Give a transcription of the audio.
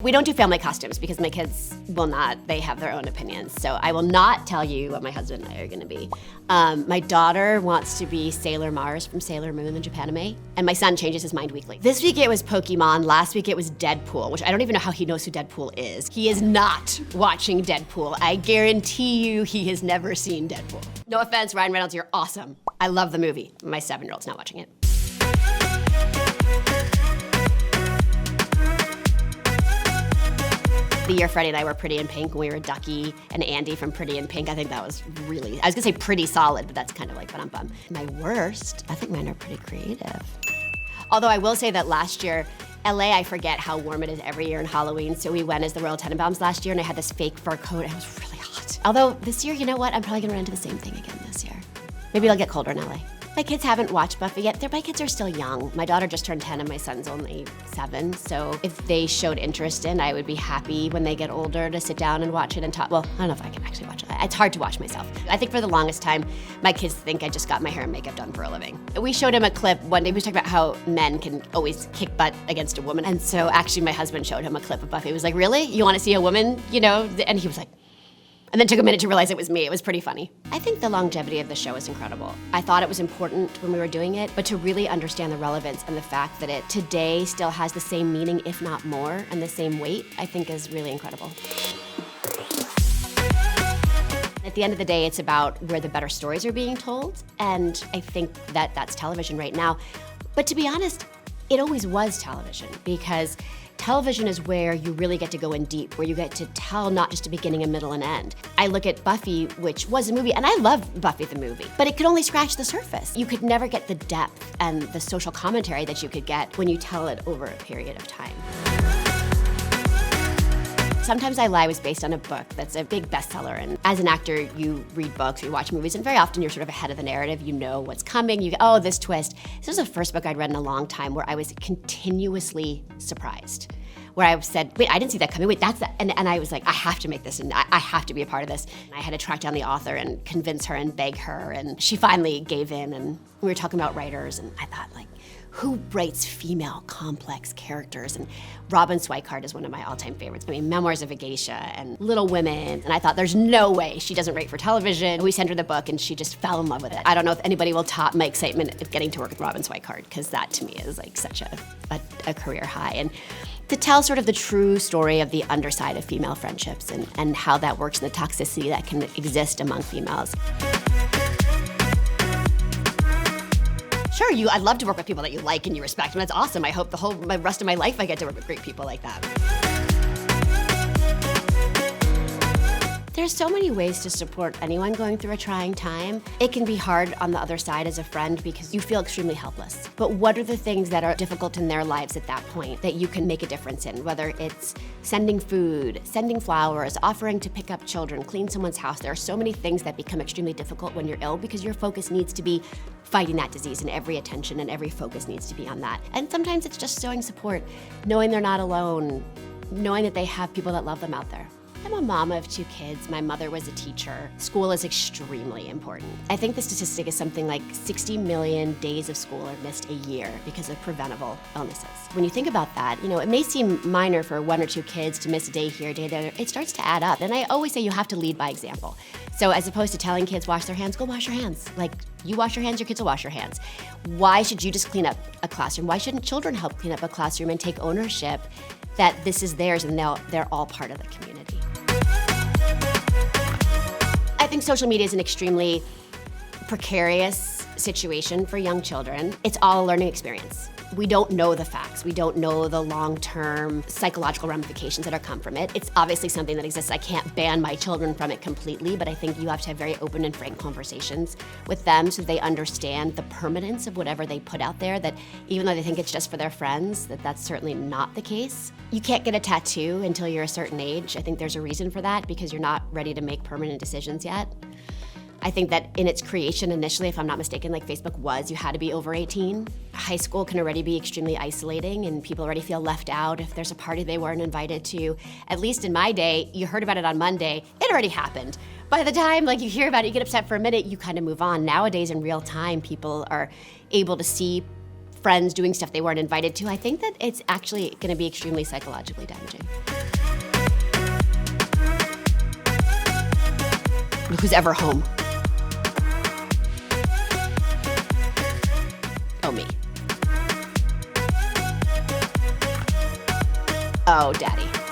We don't do family costumes because my kids will not. They have their own opinions. So I will not tell you what my husband and I are gonna be. My daughter wants to be Sailor Mars from Sailor Moon and Japanime, and my son changes his mind weekly. This week it was Pokemon, last week it was Deadpool, which I don't even know how he knows who Deadpool is. He is not watching Deadpool. I guarantee you he has never seen Deadpool. No offense, Ryan Reynolds, you're awesome. I love the movie. My 7-year-old's not watching it. The year Freddie and I were Pretty in Pink when we were Ducky and Andy from Pretty in Pink, I think that was really, I was gonna say pretty solid, but that's kind of like bum. My worst, I think mine are pretty creative. Although I will say that last year, LA, I forget how warm it is every year in Halloween, so we went as the Royal Tenenbaums last year and I had this fake fur coat and it was really hot. Although this year, you know what, I'm probably gonna run into the same thing again this year. Maybe it'll get colder in LA. My kids haven't watched Buffy yet. My kids are still young. My daughter just turned 10 and my son's only 7. So if they showed interest in, I would be happy when they get older to sit down and watch it and talk. Well, I don't know if I can actually watch it. It's hard to watch myself. I think for the longest time, my kids think I just got my hair and makeup done for a living. We showed him a clip one day. We were talking about how men can always kick butt against a woman. And so actually my husband showed him a clip of Buffy. He was like, really? You want to see a woman, you know? And he was like, and then took a minute to realize it was me. It was pretty funny. I think the longevity of the show is incredible. I thought it was important when we were doing it, but to really understand the relevance and the fact that it today still has the same meaning, if not more, and the same weight, I think is really incredible. At the end of the day, it's about where the better stories are being told, and I think that that's television right now. But to be honest, it always was television, because television is where you really get to go in deep, where you get to tell not just a beginning, a middle, and end. I look at Buffy, which was a movie, and I love Buffy the movie, but it could only scratch the surface. You could never get the depth and the social commentary that you could get when you tell it over a period of time. Sometimes I Lie was based on a book that's a big bestseller, and as an actor, you read books, you watch movies, and very often you're sort of ahead of the narrative. You know what's coming, you go, oh, this twist. This was the first book I'd read in a long time where I was continuously surprised. Where I said, wait, I didn't see that coming, wait, that's that. And I was like, I have to make this, and I have to be a part of this. And I had to track down the author and convince her and beg her, and she finally gave in, and we were talking about writers, and I thought, like, who writes female complex characters? And Robin Swikart is one of my all-time favorites. I mean, Memoirs of a Geisha and Little Women. And I thought, there's no way she doesn't write for television. We sent her the book and she just fell in love with it. I don't know if anybody will top my excitement of getting to work with Robin Swikart, because that to me is like such a career high. And to tell sort of the true story of the underside of female friendships and how that works and the toxicity that can exist among females. Sure, I'd love to work with people that you like and you respect, and that's awesome. I hope the rest of my life I get to work with great people like that. There's so many ways to support anyone going through a trying time. It can be hard on the other side as a friend because you feel extremely helpless. But what are the things that are difficult in their lives at that point that you can make a difference in? Whether it's sending food, sending flowers, offering to pick up children, clean someone's house. There are so many things that become extremely difficult when you're ill because your focus needs to be fighting that disease, and every attention and every focus needs to be on that. And sometimes it's just showing support, knowing they're not alone, knowing that they have people that love them out there. I'm a mom of 2 kids. My mother was a teacher. School is extremely important. I think the statistic is something like 60 million days of school are missed a year because of preventable illnesses. When you think about that, you know, it may seem minor for 1 or 2 kids to miss a day here, a day there. It starts to add up. And I always say you have to lead by example. So as opposed to telling kids wash their hands, go wash your hands. Like, you wash your hands, your kids will wash your hands. Why should you just clean up a classroom? Why shouldn't children help clean up a classroom and take ownership that this is theirs and they're all part of the community? I think social media is an extremely precarious situation for young children. It's all a learning experience. We don't know the facts. We don't know the long-term psychological ramifications that come from it. It's obviously something that exists. I can't ban my children from it completely, but I think you have to have very open and frank conversations with them so they understand the permanence of whatever they put out there, that even though they think it's just for their friends, that's certainly not the case. You can't get a tattoo until you're a certain age. I think there's a reason for that, because you're not ready to make permanent decisions yet. I think that in its creation initially, if I'm not mistaken, like Facebook was, you had to be over 18. High school can already be extremely isolating and people already feel left out if there's a party they weren't invited to. At least in my day, you heard about it on Monday, it already happened. By the time you hear about it, you get upset for a minute, you kind of move on. Nowadays in real time, people are able to see friends doing stuff they weren't invited to, I think that it's actually gonna be extremely psychologically damaging. Look who's ever home. Oh, me. Oh, daddy.